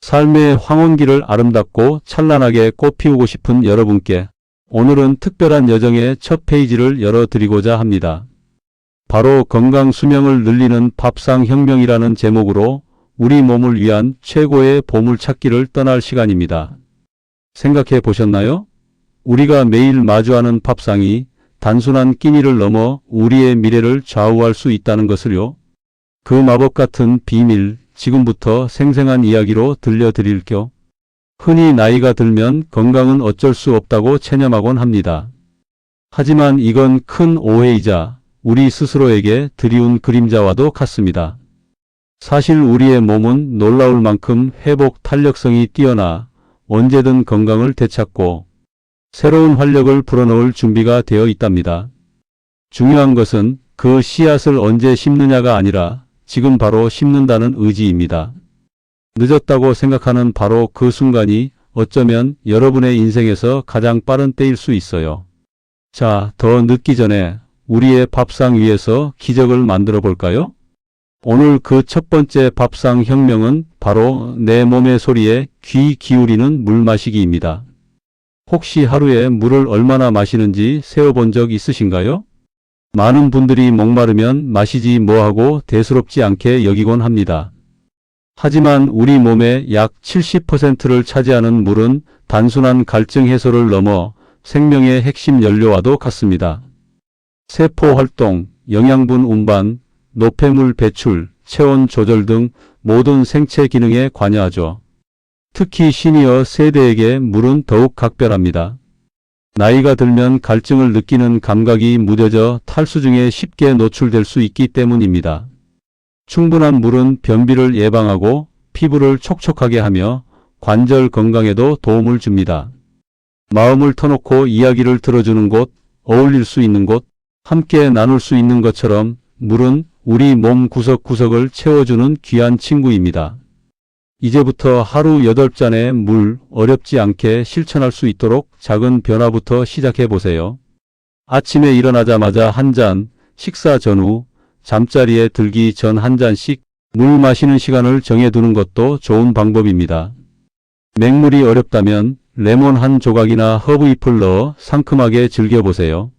삶의 황혼기를 아름답고 찬란하게 꽃피우고 싶은 여러분께 오늘은 특별한 여정의 첫 페이지를 열어드리고자 합니다. 바로 건강 수명을 늘리는 밥상혁명이라는 제목으로 우리 몸을 위한 최고의 보물찾기를 떠날 시간입니다. 생각해 보셨나요? 우리가 매일 마주하는 밥상이 단순한 끼니를 넘어 우리의 미래를 좌우할 수 있다는 것을요. 그 마법 같은 비밀, 지금부터 생생한 이야기로 들려드릴게요. 흔히 나이가 들면 건강은 어쩔 수 없다고 체념하곤 합니다. 하지만 이건 큰 오해이자 우리 스스로에게 드리운 그림자와도 같습니다. 사실 우리의 몸은 놀라울 만큼 회복 탄력성이 뛰어나 언제든 건강을 되찾고 새로운 활력을 불어넣을 준비가 되어 있답니다. 중요한 것은 그 씨앗을 언제 심느냐가 아니라 지금 바로 심는다는 의지입니다. 늦었다고 생각하는 바로 그 순간이 어쩌면 여러분의 인생에서 가장 빠른 때일 수 있어요. 자, 더 늦기 전에 우리의 밥상 위에서 기적을 만들어 볼까요? 오늘 그 첫 번째 밥상 혁명은 바로 내 몸의 소리에 귀 기울이는 물 마시기입니다. 혹시 하루에 물을 얼마나 마시는지 세어본 적 있으신가요? 많은 분들이 목마르면 마시지 뭐하고 대수롭지 않게 여기곤 합니다. 하지만 우리 몸의 약 70%를 차지하는 물은 단순한 갈증 해소를 넘어 생명의 핵심 연료와도 같습니다. 세포 활동, 영양분 운반, 노폐물 배출, 체온 조절 등 모든 생체 기능에 관여하죠. 특히 시니어 세대에게 물은 더욱 각별합니다. 나이가 들면 갈증을 느끼는 감각이 무뎌져 탈수증에 쉽게 노출될 수 있기 때문입니다. 충분한 물은 변비를 예방하고 피부를 촉촉하게 하며 관절 건강에도 도움을 줍니다. 마음을 터놓고 이야기를 들어주는 곳, 어울릴 수 있는 곳, 함께 나눌 수 있는 것처럼 물은 우리 몸 구석구석을 채워주는 귀한 친구입니다. 이제부터 하루 8잔의 물 어렵지 않게 실천할 수 있도록 작은 변화부터 시작해 보세요. 아침에 일어나자마자 한 잔, 식사 전후, 잠자리에 들기 전 한 잔씩 물 마시는 시간을 정해두는 것도 좋은 방법입니다. 맹물이 어렵다면 레몬 한 조각이나 허브잎을 넣어 상큼하게 즐겨보세요.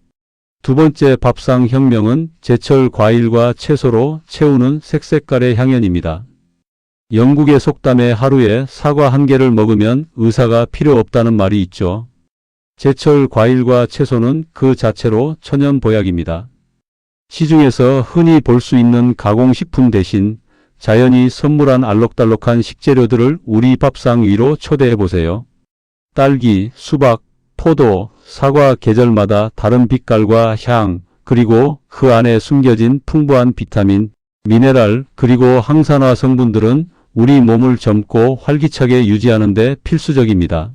두 번째 밥상 혁명은 제철 과일과 채소로 채우는 색색깔의 향연입니다. 영국의 속담에 하루에 사과 1개를 먹으면 의사가 필요 없다는 말이 있죠. 제철 과일과 채소는 그 자체로 천연보약입니다. 시중에서 흔히 볼 수 있는 가공식품 대신 자연이 선물한 알록달록한 식재료들을 우리 밥상 위로 초대해 보세요. 딸기, 수박, 포도, 사과 계절마다 다른 빛깔과 향, 그리고 그 안에 숨겨진 풍부한 비타민, 미네랄, 그리고 항산화 성분들은 우리 몸을 젊고 활기차게 유지하는 데 필수적입니다.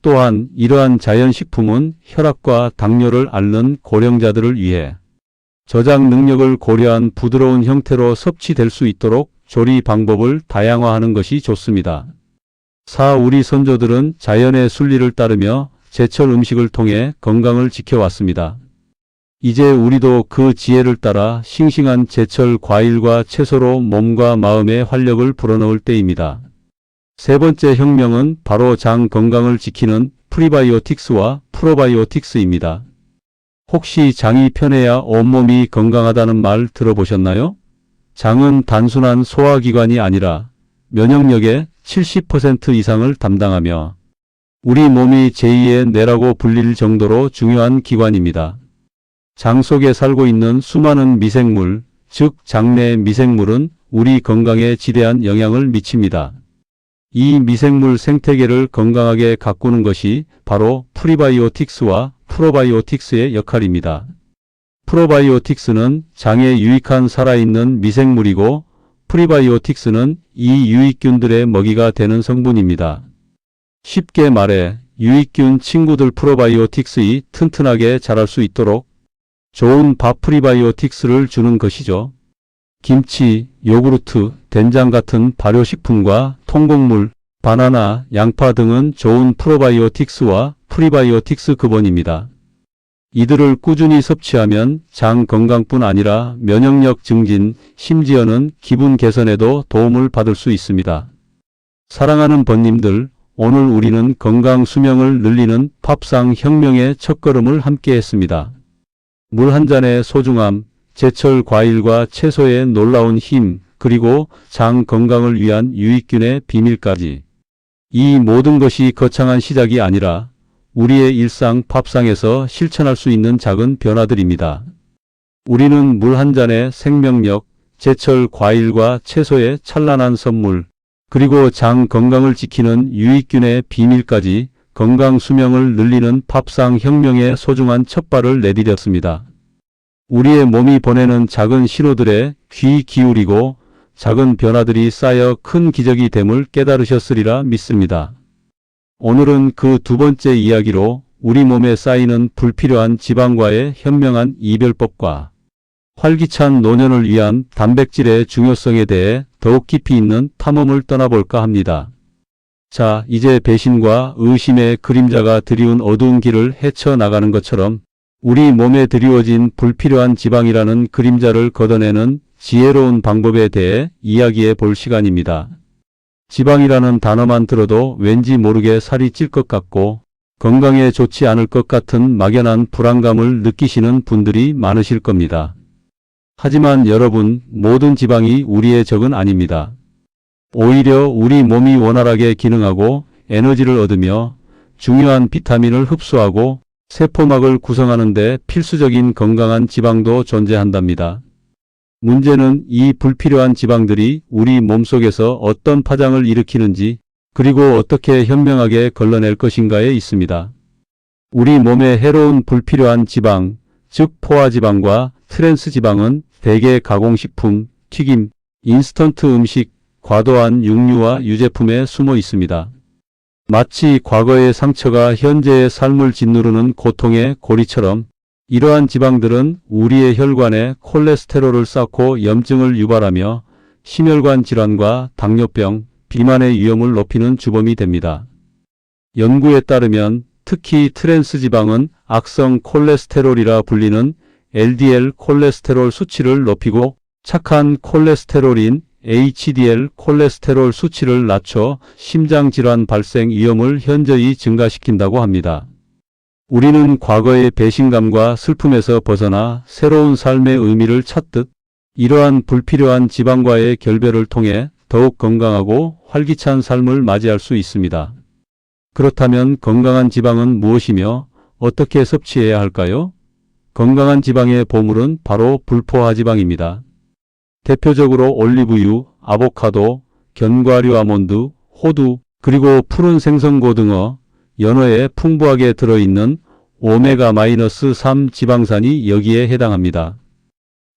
또한 이러한 자연식품은 혈압과 당뇨를 앓는 고령자들을 위해 저장 능력을 고려한 부드러운 형태로 섭취될 수 있도록 조리 방법을 다양화하는 것이 좋습니다. 우리 선조들은 자연의 순리를 따르며 제철 음식을 통해 건강을 지켜왔습니다. 이제 우리도 그 지혜를 따라 싱싱한 제철 과일과 채소로 몸과 마음의 활력을 불어넣을 때입니다. 세 번째 혁명은 바로 장 건강을 지키는 프리바이오틱스와 프로바이오틱스입니다. 혹시 장이 편해야 온몸이 건강하다는 말 들어보셨나요? 장은 단순한 소화기관이 아니라 면역력의 70% 이상을 담당하며 우리 몸이 제2의 뇌라고 불릴 정도로 중요한 기관입니다. 장 속에 살고 있는 수많은 미생물, 즉 장내 미생물은 우리 건강에 지대한 영향을 미칩니다. 이 미생물 생태계를 건강하게 가꾸는 것이 바로 프리바이오틱스와 프로바이오틱스의 역할입니다. 프로바이오틱스는 장에 유익한 살아있는 미생물이고 프리바이오틱스는 이 유익균들의 먹이가 되는 성분입니다. 쉽게 말해 유익균 친구들 프로바이오틱스이 튼튼하게 자랄 수 있도록 좋은 밥 프리바이오틱스를 주는 것이죠. 김치, 요구르트, 된장 같은 발효식품과 통곡물, 바나나, 양파 등은 좋은 프로바이오틱스와 프리바이오틱스 근본입니다. 이들을 꾸준히 섭취하면 장 건강뿐 아니라 면역력 증진, 심지어는 기분 개선에도 도움을 받을 수 있습니다. 사랑하는 번님들, 오늘 우리는 건강 수명을 늘리는 팝상 혁명의 첫걸음을 함께 했습니다. 물 한 잔의 소중함, 제철 과일과 채소의 놀라운 힘, 그리고 장 건강을 위한 유익균의 비밀까지. 이 모든 것이 거창한 시작이 아니라 우리의 일상 팝상에서 실천할 수 있는 작은 변화들입니다. 우리는 물 한 잔의 생명력, 제철 과일과 채소의 찬란한 선물, 그리고 장 건강을 지키는 유익균의 비밀까지 건강 수명을 늘리는 팝상 혁명의 소중한 첫발을 내디뎠습니다. 우리의 몸이 보내는 작은 신호들에 귀 기울이고 작은 변화들이 쌓여 큰 기적이 됨을 깨달으셨으리라 믿습니다. 오늘은 그 두 번째 이야기로 우리 몸에 쌓이는 불필요한 지방과의 현명한 이별법과 활기찬 노년을 위한 단백질의 중요성에 대해 더욱 깊이 있는 탐험을 떠나볼까 합니다. 자, 이제 배신과 의심의 그림자가 드리운 어두운 길을 헤쳐나가는 것처럼 우리 몸에 드리워진 불필요한 지방이라는 그림자를 걷어내는 지혜로운 방법에 대해 이야기해 볼 시간입니다. 지방이라는 단어만 들어도 왠지 모르게 살이 찔 것 같고 건강에 좋지 않을 것 같은 막연한 불안감을 느끼시는 분들이 많으실 겁니다. 하지만 여러분, 모든 지방이 우리의 적은 아닙니다. 오히려 우리 몸이 원활하게 기능하고 에너지를 얻으며 중요한 비타민을 흡수하고 세포막을 구성하는 데 필수적인 건강한 지방도 존재한답니다. 문제는 이 불필요한 지방들이 우리 몸속에서 어떤 파장을 일으키는지 그리고 어떻게 현명하게 걸러낼 것인가에 있습니다. 우리 몸에 해로운 불필요한 지방, 즉 포화지방과 트랜스지방은 대개 가공식품, 튀김, 인스턴트 음식, 과도한 육류와 유제품에 숨어 있습니다. 마치 과거의 상처가 현재의 삶을 짓누르는 고통의 고리처럼 이러한 지방들은 우리의 혈관에 콜레스테롤을 쌓고 염증을 유발하며 심혈관 질환과 당뇨병, 비만의 위험을 높이는 주범이 됩니다. 연구에 따르면 특히 트랜스지방은 악성 콜레스테롤이라 불리는 LDL 콜레스테롤 수치를 높이고 착한 콜레스테롤인 HDL 콜레스테롤 수치를 낮춰 심장질환 발생 위험을 현저히 증가시킨다고 합니다. 우리는 과거의 배신감과 슬픔에서 벗어나 새로운 삶의 의미를 찾듯 이러한 불필요한 지방과의 결별을 통해 더욱 건강하고 활기찬 삶을 맞이할 수 있습니다. 그렇다면 건강한 지방은 무엇이며 어떻게 섭취해야 할까요? 건강한 지방의 보물은 바로 불포화 지방입니다. 대표적으로 올리브유, 아보카도, 견과류 아몬드, 호두, 그리고 푸른 생선고등어, 연어에 풍부하게 들어있는 오메가-3 지방산이 여기에 해당합니다.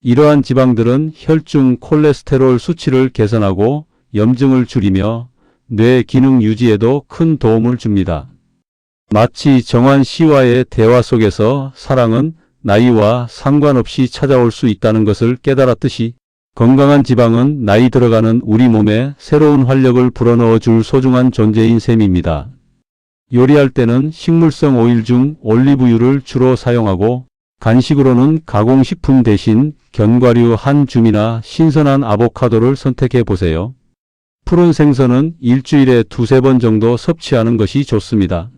이러한 지방들은 혈중 콜레스테롤 수치를 개선하고 염증을 줄이며 뇌 기능 유지에도 큰 도움을 줍니다. 마치 정환 씨와의 대화 속에서 사랑은 나이와 상관없이 찾아올 수 있다는 것을 깨달았듯이 건강한 지방은 나이 들어가는 우리 몸에 새로운 활력을 불어넣어 줄 소중한 존재인 셈입니다. 요리할 때는 식물성 오일 중 올리브유를 주로 사용하고 간식으로는 가공식품 대신 견과류 한 줌이나 신선한 아보카도를 선택해 보세요. 푸른 생선은 일주일에 2-3번 정도 섭취하는 것이 좋습니다.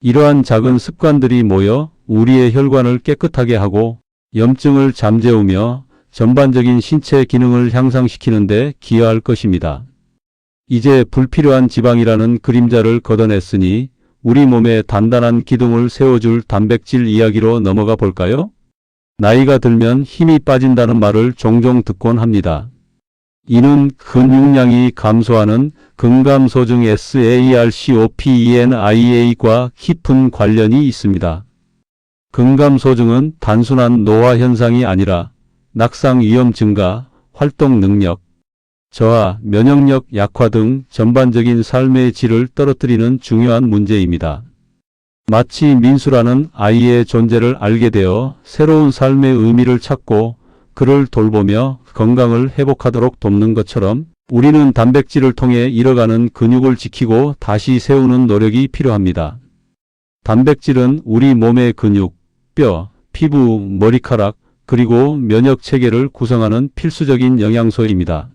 이러한 작은 습관들이 모여 우리의 혈관을 깨끗하게 하고 염증을 잠재우며 전반적인 신체 기능을 향상시키는 데 기여할 것입니다. 이제 불필요한 지방이라는 그림자를 걷어냈으니 우리 몸에 단단한 기둥을 세워줄 단백질 이야기로 넘어가 볼까요? 나이가 들면 힘이 빠진다는 말을 종종 듣곤 합니다. 이는 근육량이 감소하는 근감소증 SARCOPENIA과 깊은 관련이 있습니다. 근감소증은 단순한 노화 현상이 아니라 낙상 위험 증가, 활동 능력, 저하, 면역력 약화 등 전반적인 삶의 질을 떨어뜨리는 중요한 문제입니다. 마치 민수라는 아이의 존재를 알게 되어 새로운 삶의 의미를 찾고 그를 돌보며 건강을 회복하도록 돕는 것처럼 우리는 단백질을 통해 잃어가는 근육을 지키고 다시 세우는 노력이 필요합니다. 단백질은 우리 몸의 근육, 뼈, 피부, 머리카락, 그리고 면역 체계를 구성하는 필수적인 영양소입니다.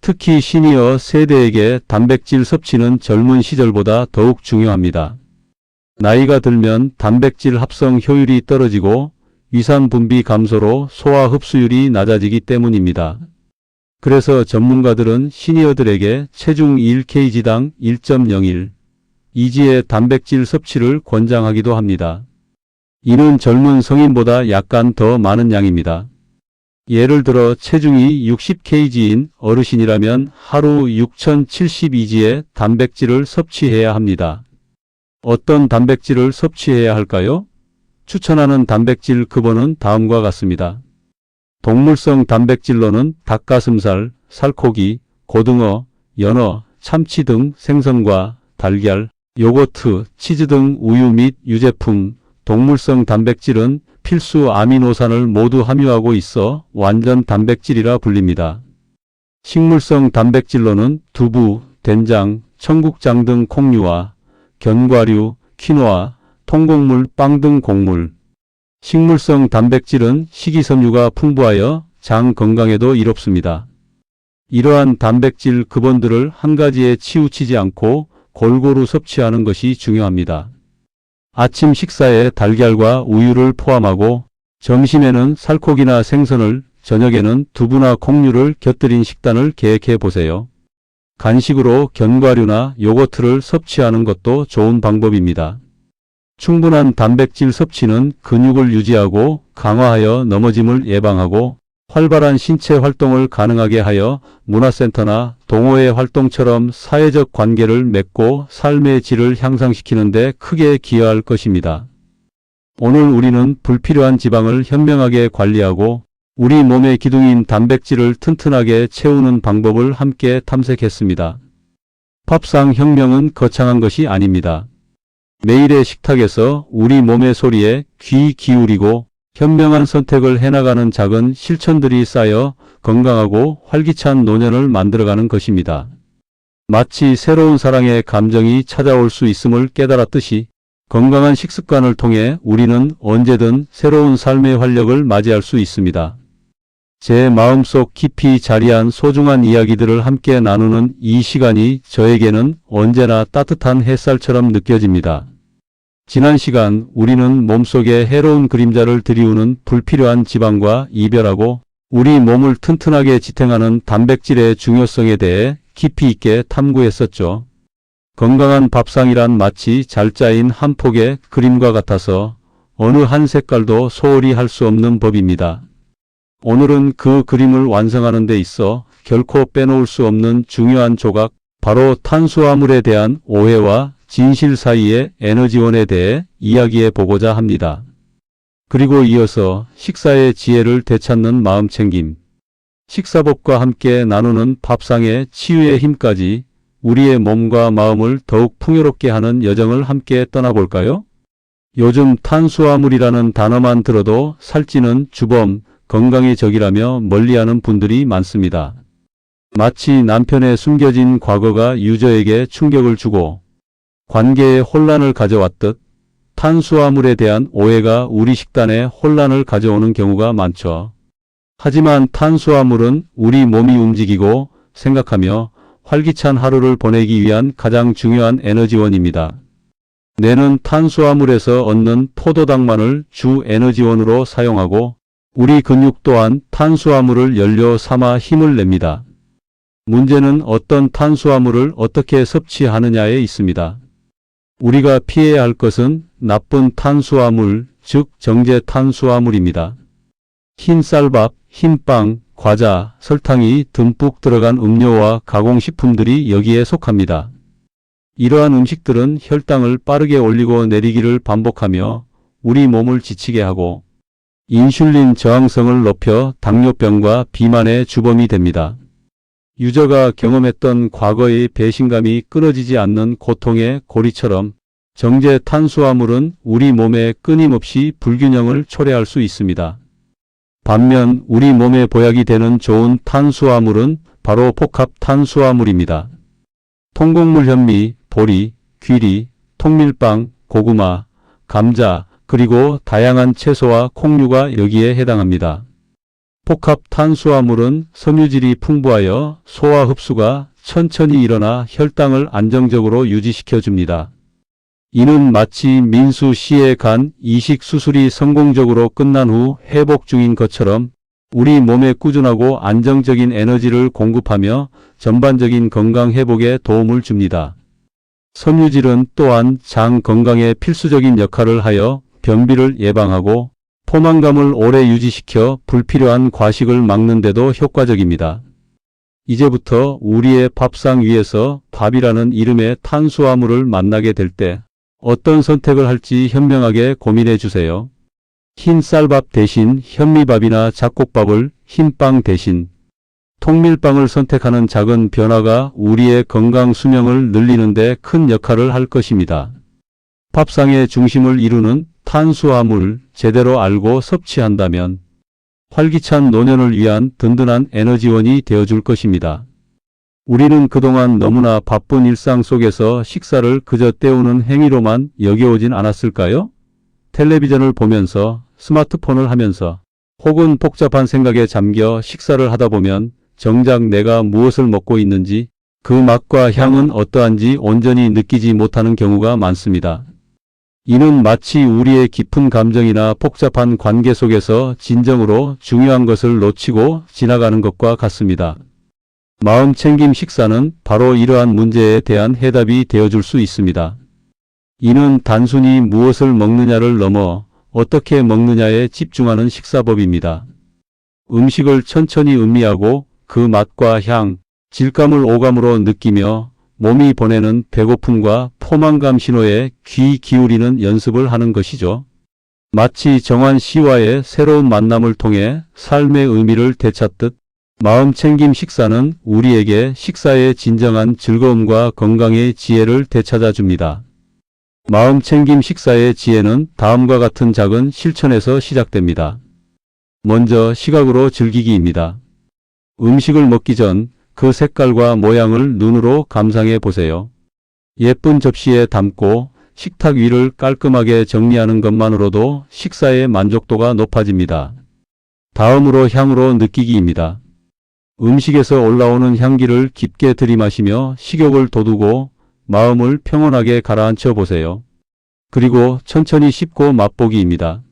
특히 시니어 세대에게 단백질 섭취는 젊은 시절보다 더욱 중요합니다. 나이가 들면 단백질 합성 효율이 떨어지고 위산 분비 감소로 소화 흡수율이 낮아지기 때문입니다. 그래서 전문가들은 시니어들에게 체중 1kg당 1.01, 2g의 단백질 섭취를 권장하기도 합니다. 이는 젊은 성인보다 약간 더 많은 양입니다. 예를 들어 체중이 60kg인 어르신이라면 하루 6072g의 단백질을 섭취해야 합니다. 어떤 단백질을 섭취해야 할까요? 추천하는 단백질 급어는 다음과 같습니다. 동물성 단백질로는 닭가슴살, 살코기, 고등어, 연어, 참치 등 생선과 달걀, 요거트, 치즈 등 우유 및 유제품, 동물성 단백질은 필수 아미노산을 모두 함유하고 있어 완전 단백질이라 불립니다. 식물성 단백질로는 두부, 된장, 청국장 등 콩류와 견과류, 퀴노아, 통곡물, 빵 등 곡물. 식물성 단백질은 식이섬유가 풍부하여 장 건강에도 이롭습니다. 이러한 단백질 급원들을 한 가지에 치우치지 않고 골고루 섭취하는 것이 중요합니다. 아침 식사에 달걀과 우유를 포함하고 점심에는 살코기나 생선을, 저녁에는 두부나 콩류를 곁들인 식단을 계획해 보세요. 간식으로 견과류나 요거트를 섭취하는 것도 좋은 방법입니다. 충분한 단백질 섭취는 근육을 유지하고 강화하여 넘어짐을 예방하고 활발한 신체 활동을 가능하게 하여 문화센터나 동호회 활동처럼 사회적 관계를 맺고 삶의 질을 향상시키는 데 크게 기여할 것입니다. 오늘 우리는 불필요한 지방을 현명하게 관리하고 우리 몸의 기둥인 단백질을 튼튼하게 채우는 방법을 함께 탐색했습니다. 밥상 혁명은 거창한 것이 아닙니다. 매일의 식탁에서 우리 몸의 소리에 귀 기울이고 현명한 선택을 해나가는 작은 실천들이 쌓여 건강하고 활기찬 노년을 만들어가는 것입니다. 마치 새로운 사랑의 감정이 찾아올 수 있음을 깨달았듯이 건강한 식습관을 통해 우리는 언제든 새로운 삶의 활력을 맞이할 수 있습니다. 제 마음속 깊이 자리한 소중한 이야기들을 함께 나누는 이 시간이 저에게는 언제나 따뜻한 햇살처럼 느껴집니다. 지난 시간 우리는 몸속에 해로운 그림자를 들이우는 불필요한 지방과 이별하고 우리 몸을 튼튼하게 지탱하는 단백질의 중요성에 대해 깊이 있게 탐구했었죠. 건강한 밥상이란 마치 잘 짜인 한 폭의 그림과 같아서 어느 한 색깔도 소홀히 할 수 없는 법입니다. 오늘은 그 그림을 완성하는 데 있어 결코 빼놓을 수 없는 중요한 조각, 바로 탄수화물에 대한 오해와 진실 사이의 에너지원에 대해 이야기해 보고자 합니다. 그리고 이어서 식사의 지혜를 되찾는 마음챙김, 식사법과 함께 나누는 밥상의 치유의 힘까지 우리의 몸과 마음을 더욱 풍요롭게 하는 여정을 함께 떠나볼까요? 요즘 탄수화물이라는 단어만 들어도 살찌는 주범, 건강의 적이라며 멀리하는 분들이 많습니다. 마치 남편의 숨겨진 과거가 유저에게 충격을 주고 관계에 혼란을 가져왔듯 탄수화물에 대한 오해가 우리 식단에 혼란을 가져오는 경우가 많죠. 하지만 탄수화물은 우리 몸이 움직이고 생각하며 활기찬 하루를 보내기 위한 가장 중요한 에너지원입니다. 뇌는 탄수화물에서 얻는 포도당만을 주 에너지원으로 사용하고 우리 근육 또한 탄수화물을 연료 삼아 힘을 냅니다. 문제는 어떤 탄수화물을 어떻게 섭취하느냐에 있습니다. 우리가 피해야 할 것은 나쁜 탄수화물, 즉 정제 탄수화물입니다. 흰 쌀밥, 흰빵, 과자, 설탕이 듬뿍 들어간 음료와 가공식품들이 여기에 속합니다. 이러한 음식들은 혈당을 빠르게 올리고 내리기를 반복하며 우리 몸을 지치게 하고 인슐린 저항성을 높여 당뇨병과 비만의 주범이 됩니다. 유저가 경험했던 과거의 배신감이 끊어지지 않는 고통의 고리처럼 정제 탄수화물은 우리 몸에 끊임없이 불균형을 초래할 수 있습니다. 반면 우리 몸에 보약이 되는 좋은 탄수화물은 바로 복합 탄수화물입니다. 통곡물 현미, 보리, 귀리, 통밀빵, 고구마, 감자, 그리고 다양한 채소와 콩류가 여기에 해당합니다. 복합 탄수화물은 섬유질이 풍부하여 소화 흡수가 천천히 일어나 혈당을 안정적으로 유지시켜 줍니다. 이는 마치 민수 씨의 간 이식 수술이 성공적으로 끝난 후 회복 중인 것처럼 우리 몸에 꾸준하고 안정적인 에너지를 공급하며 전반적인 건강 회복에 도움을 줍니다. 섬유질은 또한 장 건강에 필수적인 역할을 하여 변비를 예방하고 포만감을 오래 유지시켜 불필요한 과식을 막는 데도 효과적입니다. 이제부터 우리의 밥상 위에서 밥이라는 이름의 탄수화물을 만나게 될 때 어떤 선택을 할지 현명하게 고민해 주세요. 흰 쌀밥 대신 현미밥이나 잡곡밥을 흰빵 대신 통밀빵을 선택하는 작은 변화가 우리의 건강 수명을 늘리는 데 큰 역할을 할 것입니다. 밥상의 중심을 이루는 탄수화물 제대로 알고 섭취한다면 활기찬 노년을 위한 든든한 에너지원이 되어줄 것입니다. 우리는 그동안 너무나 바쁜 일상 속에서 식사를 그저 때우는 행위로만 여겨오진 않았을까요? 텔레비전을 보면서, 스마트폰을 하면서, 혹은 복잡한 생각에 잠겨 식사를 하다 보면 정작 내가 무엇을 먹고 있는지, 그 맛과 향은 어떠한지 온전히 느끼지 못하는 경우가 많습니다. 이는 마치 우리의 깊은 감정이나 복잡한 관계 속에서 진정으로 중요한 것을 놓치고 지나가는 것과 같습니다. 마음챙김 식사는 바로 이러한 문제에 대한 해답이 되어줄 수 있습니다. 이는 단순히 무엇을 먹느냐를 넘어 어떻게 먹느냐에 집중하는 식사법입니다. 음식을 천천히 음미하고 그 맛과 향, 질감을 오감으로 느끼며 몸이 보내는 배고픔과 포만감 신호에 귀 기울이는 연습을 하는 것이죠. 마치 정환 씨와의 새로운 만남을 통해 삶의 의미를 되찾듯 마음챙김 식사는 우리에게 식사의 진정한 즐거움과 건강의 지혜를 되찾아 줍니다. 마음챙김 식사의 지혜는 다음과 같은 작은 실천에서 시작됩니다. 먼저 시각으로 즐기기입니다. 음식을 먹기 전 그 색깔과 모양을 눈으로 감상해 보세요. 예쁜 접시에 담고 식탁 위를 깔끔하게 정리하는 것만으로도 식사의 만족도가 높아집니다. 다음으로 향으로 느끼기입니다. 음식에서 올라오는 향기를 깊게 들이마시며 식욕을 돋우고 마음을 평온하게 가라앉혀 보세요. 그리고 천천히 씹고 맛보기입니다.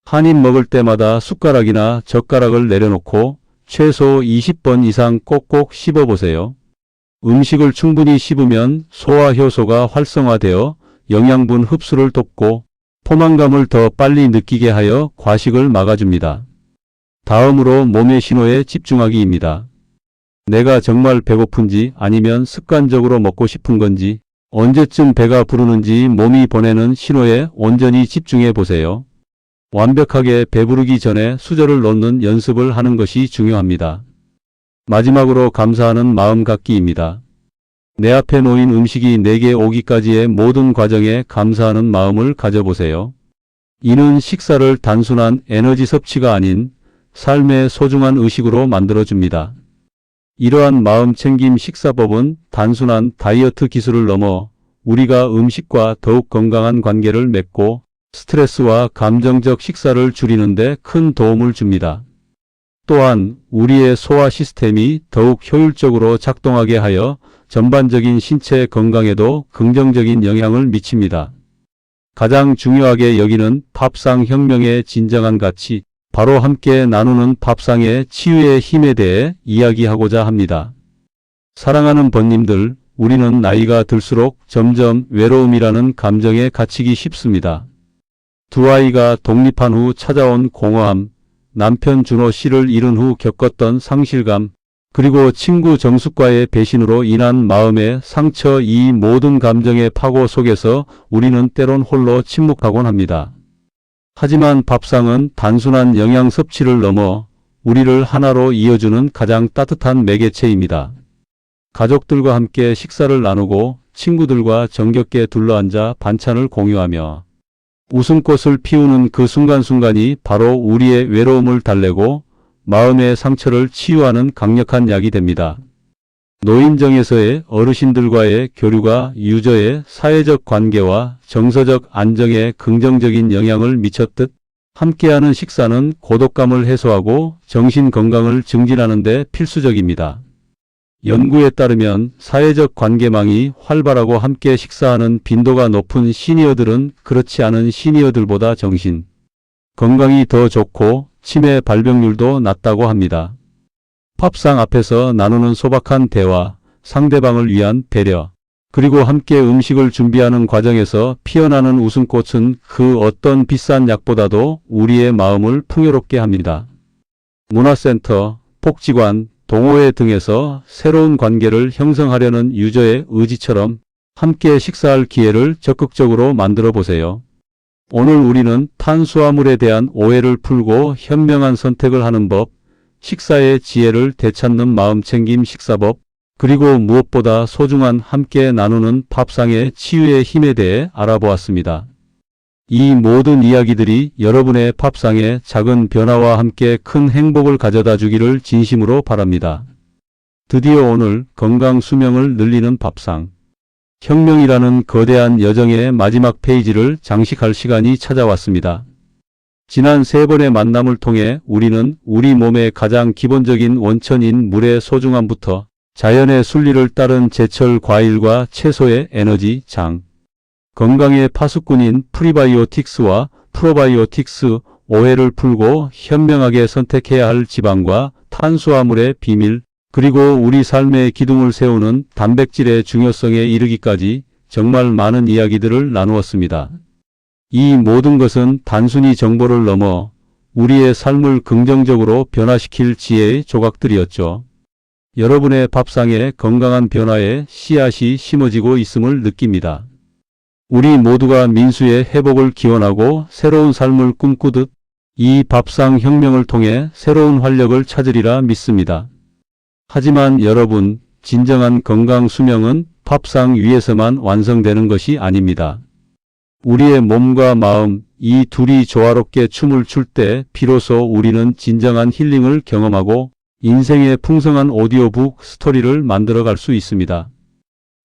한 입 먹을 때마다 숟가락이나 젓가락을 내려놓고 최소 20번 이상 꼭꼭 씹어보세요. 음식을 충분히 씹으면 소화 효소가 활성화되어 영양분 흡수를 돕고 포만감을 더 빨리 느끼게 하여 과식을 막아줍니다. 다음으로 몸의 신호에 집중하기입니다. 내가 정말 배고픈지 아니면 습관적으로 먹고 싶은 건지 언제쯤 배가 부르는지 몸이 보내는 신호에 온전히 집중해 보세요. 완벽하게 배부르기 전에 수저를 놓는 연습을 하는 것이 중요합니다. 마지막으로 감사하는 마음 갖기입니다. 내 앞에 놓인 음식이 내게 오기까지의 모든 과정에 감사하는 마음을 가져보세요. 이는 식사를 단순한 에너지 섭취가 아닌 삶의 소중한 의식으로 만들어줍니다. 이러한 마음챙김 식사법은 단순한 다이어트 기술을 넘어 우리가 음식과 더욱 건강한 관계를 맺고 스트레스와 감정적 식사를 줄이는 데 큰 도움을 줍니다. 또한 우리의 소화 시스템이 더욱 효율적으로 작동하게 하여 전반적인 신체 건강에도 긍정적인 영향을 미칩니다. 가장 중요하게 여기는 밥상 혁명의 진정한 가치, 바로 함께 나누는 밥상의 치유의 힘에 대해 이야기하고자 합니다. 사랑하는 번님들, 우리는 나이가 들수록 점점 외로움이라는 감정에 갇히기 쉽습니다. 두 아이가 독립한 후 찾아온 공허함, 남편 준호 씨를 잃은 후 겪었던 상실감, 그리고 친구 정숙과의 배신으로 인한 마음의 상처, 이 모든 감정의 파고 속에서 우리는 때론 홀로 침묵하곤 합니다. 하지만 밥상은 단순한 영양 섭취를 넘어 우리를 하나로 이어주는 가장 따뜻한 매개체입니다. 가족들과 함께 식사를 나누고 친구들과 정겹게 둘러앉아 반찬을 공유하며 웃음꽃을 피우는 그 순간순간이 바로 우리의 외로움을 달래고 마음의 상처를 치유하는 강력한 약이 됩니다. 노인정에서의 어르신들과의 교류가 유저의 사회적 관계와 정서적 안정에 긍정적인 영향을 미쳤듯 함께하는 식사는 고독감을 해소하고 정신 건강을 증진하는 데 필수적입니다. 연구에 따르면 사회적 관계망이 활발하고 함께 식사하는 빈도가 높은 시니어들은 그렇지 않은 시니어들보다 정신 건강이 더 좋고 치매 발병률도 낮다고 합니다. 밥상 앞에서 나누는 소박한 대화, 상대방을 위한 배려, 그리고 함께 음식을 준비하는 과정에서 피어나는 웃음꽃은 그 어떤 비싼 약보다도 우리의 마음을 풍요롭게 합니다. 문화센터, 복지관, 동호회 등에서 새로운 관계를 형성하려는 유저의 의지처럼 함께 식사할 기회를 적극적으로 만들어 보세요. 오늘 우리는 탄수화물에 대한 오해를 풀고 현명한 선택을 하는 법, 식사의 지혜를 되찾는 마음챙김 식사법, 그리고 무엇보다 소중한 함께 나누는 밥상의 치유의 힘에 대해 알아보았습니다. 이 모든 이야기들이 여러분의 밥상에 작은 변화와 함께 큰 행복을 가져다 주기를 진심으로 바랍니다. 드디어 오늘 건강 수명을 늘리는 밥상. 혁명이라는 거대한 여정의 마지막 페이지를 장식할 시간이 찾아왔습니다. 지난 3번의 만남을 통해 우리는 우리 몸의 가장 기본적인 원천인 물의 소중함부터 자연의 순리를 따른 제철 과일과 채소의 에너지 장, 건강의 파수꾼인 프리바이오틱스와 프로바이오틱스 오해를 풀고 현명하게 선택해야 할 지방과 탄수화물의 비밀, 그리고 우리 삶의 기둥을 세우는 단백질의 중요성에 이르기까지 정말 많은 이야기들을 나누었습니다. 이 모든 것은 단순히 정보를 넘어 우리의 삶을 긍정적으로 변화시킬 지혜의 조각들이었죠. 여러분의 밥상에 건강한 변화의 씨앗이 심어지고 있음을 느낍니다. 우리 모두가 민수의 회복을 기원하고 새로운 삶을 꿈꾸듯 이 밥상 혁명을 통해 새로운 활력을 찾으리라 믿습니다. 하지만 여러분, 진정한 건강 수명은 밥상 위에서만 완성되는 것이 아닙니다. 우리의 몸과 마음, 이 둘이 조화롭게 춤을 출 때 비로소 우리는 진정한 힐링을 경험하고 인생의 풍성한 오디오북 스토리를 만들어갈 수 있습니다.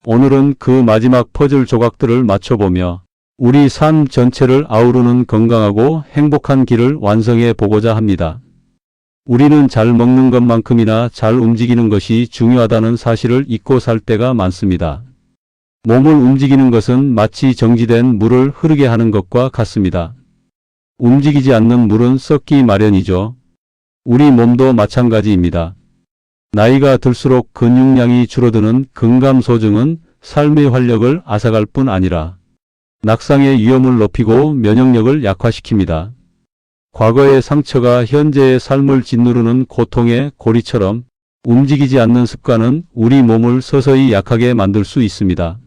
오늘은 그 마지막 퍼즐 조각들을 맞춰보며 우리 삶 전체를 아우르는 건강하고 행복한 길을 완성해 보고자 합니다. 우리는 잘 먹는 것만큼이나 잘 움직이는 것이 중요하다는 사실을 잊고 살 때가 많습니다. 몸을 움직이는 것은 마치 정지된 물을 흐르게 하는 것과 같습니다. 움직이지 않는 물은 썩기 마련이죠. 우리 몸도 마찬가지입니다. 나이가 들수록 근육량이 줄어드는 근감소증은 삶의 활력을 앗아갈 뿐 아니라 낙상의 위험을 높이고 면역력을 약화시킵니다. 과거의 상처가 현재의 삶을 짓누르는 고통의 고리처럼 움직이지 않는 습관은 우리 몸을 서서히 약하게 만들 수 있습니다.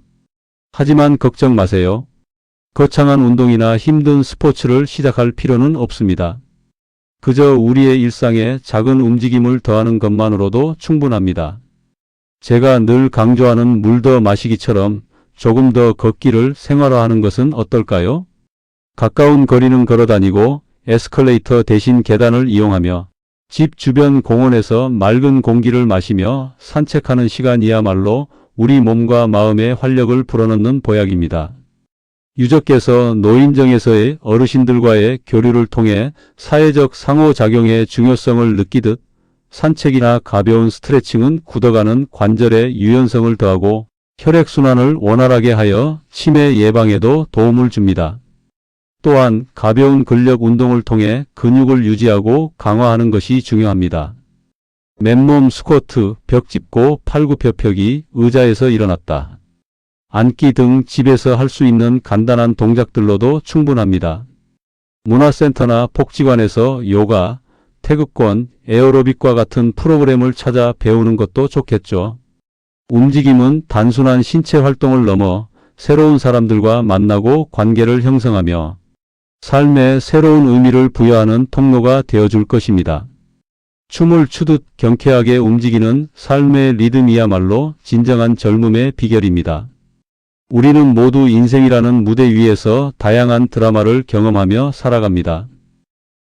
하지만 걱정 마세요. 거창한 운동이나 힘든 스포츠를 시작할 필요는 없습니다. 그저 우리의 일상에 작은 움직임을 더하는 것만으로도 충분합니다. 제가 늘 강조하는 물 더 마시기처럼 조금 더 걷기를 생활화하는 것은 어떨까요? 가까운 거리는 걸어다니고 에스컬레이터 대신 계단을 이용하며 집 주변 공원에서 맑은 공기를 마시며 산책하는 시간이야말로 우리 몸과 마음의 활력을 불어넣는 보약입니다. 유적께서 노인정에서의 어르신들과의 교류를 통해 사회적 상호작용의 중요성을 느끼듯 산책이나 가벼운 스트레칭은 굳어가는 관절에 유연성을 더하고 혈액순환을 원활하게 하여 치매 예방에도 도움을 줍니다. 또한 가벼운 근력 운동을 통해 근육을 유지하고 강화하는 것이 중요합니다. 맨몸 스쿼트, 벽 짚고 팔굽혀펴기, 의자에서 일어났다. 앉기 등 집에서 할 수 있는 간단한 동작들로도 충분합니다. 문화센터나 복지관에서 요가, 태극권, 에어로빅과 같은 프로그램을 찾아 배우는 것도 좋겠죠. 움직임은 단순한 신체 활동을 넘어 새로운 사람들과 만나고 관계를 형성하며 삶에 새로운 의미를 부여하는 통로가 되어줄 것입니다. 춤을 추듯 경쾌하게 움직이는 삶의 리듬이야말로 진정한 젊음의 비결입니다. 우리는 모두 인생이라는 무대 위에서 다양한 드라마를 경험하며 살아갑니다.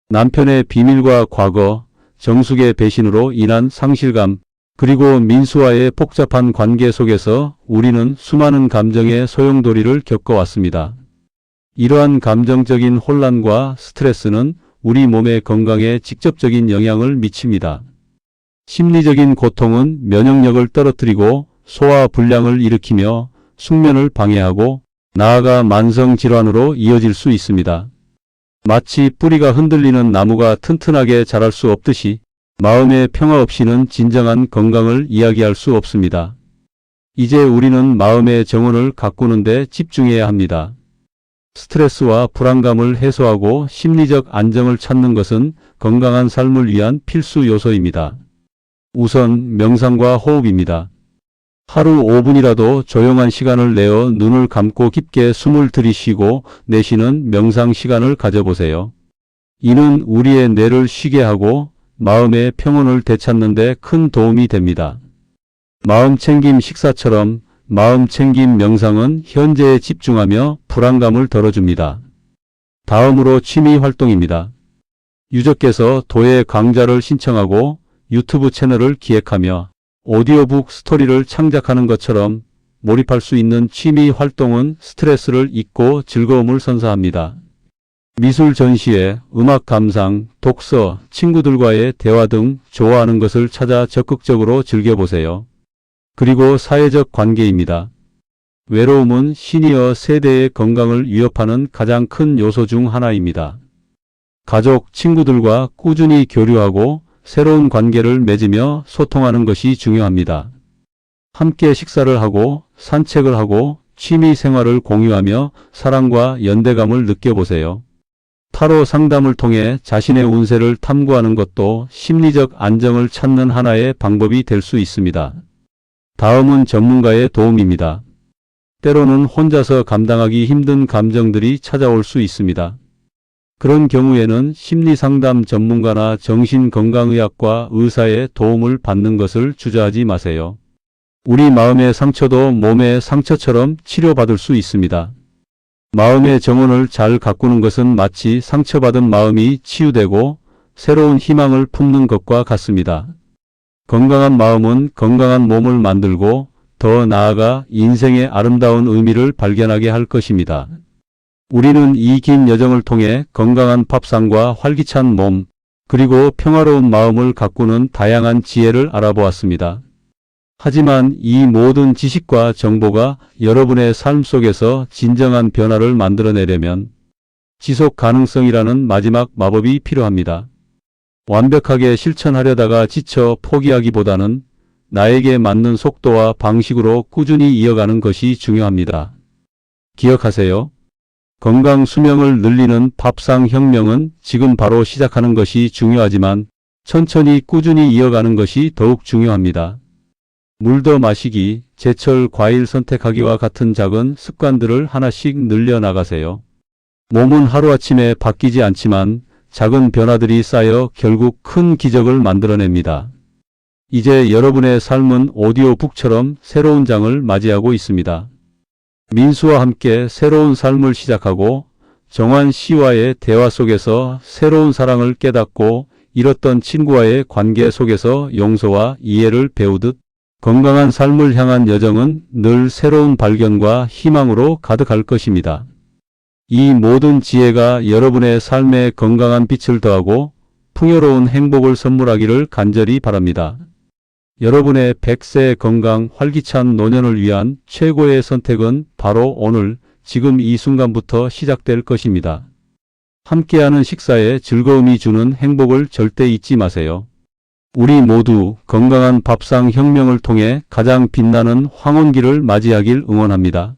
남편의 비밀과 과거, 정숙의 배신으로 인한 상실감, 그리고 민수와의 복잡한 관계 속에서 우리는 수많은 감정의 소용돌이를 겪어왔습니다. 이러한 감정적인 혼란과 스트레스는 우리 몸의 건강에 직접적인 영향을 미칩니다. 심리적인 고통은 면역력을 떨어뜨리고 소화 불량을 일으키며 숙면을 방해하고 나아가 만성 질환으로 이어질 수 있습니다. 마치 뿌리가 흔들리는 나무가 튼튼하게 자랄 수 없듯이 마음의 평화 없이는 진정한 건강을 이야기할 수 없습니다. 이제 우리는 마음의 정원을 가꾸는 데 집중해야 합니다. 스트레스와 불안감을 해소하고 심리적 안정을 찾는 것은 건강한 삶을 위한 필수 요소입니다. 우선 명상과 호흡입니다. 하루 5분이라도 조용한 시간을 내어 눈을 감고 깊게 숨을 들이쉬고 내쉬는 명상 시간을 가져보세요. 이는 우리의 뇌를 쉬게 하고 마음의 평온을 되찾는 데 큰 도움이 됩니다. 마음챙김 식사처럼 마음챙김 명상은 현재에 집중하며 불안감을 덜어줍니다. 다음으로 취미 활동입니다. 유저께서 도예 강좌를 신청하고 유튜브 채널을 기획하며 오디오북 스토리를 창작하는 것처럼 몰입할 수 있는 취미 활동은 스트레스를 잊고 즐거움을 선사합니다. 미술 전시회, 음악 감상, 독서, 친구들과의 대화 등 좋아하는 것을 찾아 적극적으로 즐겨보세요. 그리고 사회적 관계입니다. 외로움은 시니어 세대의 건강을 위협하는 가장 큰 요소 중 하나입니다. 가족, 친구들과 꾸준히 교류하고 새로운 관계를 맺으며 소통하는 것이 중요합니다. 함께 식사를 하고 산책을 하고 취미 생활을 공유하며 사랑과 연대감을 느껴보세요. 타로 상담을 통해 자신의 운세를 탐구하는 것도 심리적 안정을 찾는 하나의 방법이 될 수 있습니다. 다음은 전문가의 도움입니다. 때로는 혼자서 감당하기 힘든 감정들이 찾아올 수 있습니다. 그런 경우에는 심리상담 전문가나 정신건강의학과 의사의 도움을 받는 것을 주저하지 마세요. 우리 마음의 상처도 몸의 상처처럼 치료받을 수 있습니다. 마음의 정원을 잘 가꾸는 것은 마치 상처받은 마음이 치유되고 새로운 희망을 품는 것과 같습니다. 건강한 마음은 건강한 몸을 만들고 더 나아가 인생의 아름다운 의미를 발견하게 할 것입니다. 우리는 이 긴 여정을 통해 건강한 밥상과 활기찬 몸, 그리고 평화로운 마음을 가꾸는 다양한 지혜를 알아보았습니다. 하지만 이 모든 지식과 정보가 여러분의 삶 속에서 진정한 변화를 만들어내려면 지속 가능성이라는 마지막 마법이 필요합니다. 완벽하게 실천하려다가 지쳐 포기하기보다는 나에게 맞는 속도와 방식으로 꾸준히 이어가는 것이 중요합니다. 기억하세요. 건강 수명을 늘리는 밥상 혁명은 지금 바로 시작하는 것이 중요하지만 천천히 꾸준히 이어가는 것이 더욱 중요합니다. 물 더 마시기, 제철 과일 선택하기와 같은 작은 습관들을 하나씩 늘려나가세요. 몸은 하루아침에 바뀌지 않지만 작은 변화들이 쌓여 결국 큰 기적을 만들어냅니다. 이제 여러분의 삶은 오디오북처럼 새로운 장을 맞이하고 있습니다. 민수와 함께 새로운 삶을 시작하고 정환 씨와의 대화 속에서 새로운 사랑을 깨닫고 잃었던 친구와의 관계 속에서 용서와 이해를 배우듯 건강한 삶을 향한 여정은 늘 새로운 발견과 희망으로 가득할 것입니다. 이 모든 지혜가 여러분의 삶에 건강한 빛을 더하고 풍요로운 행복을 선물하기를 간절히 바랍니다. 여러분의 100세 건강 활기찬 노년을 위한 최고의 선택은 바로 오늘, 지금 이 순간부터 시작될 것입니다. 함께하는 식사에 즐거움이 주는 행복을 절대 잊지 마세요. 우리 모두 건강한 밥상 혁명을 통해 가장 빛나는 황혼기를 맞이하길 응원합니다.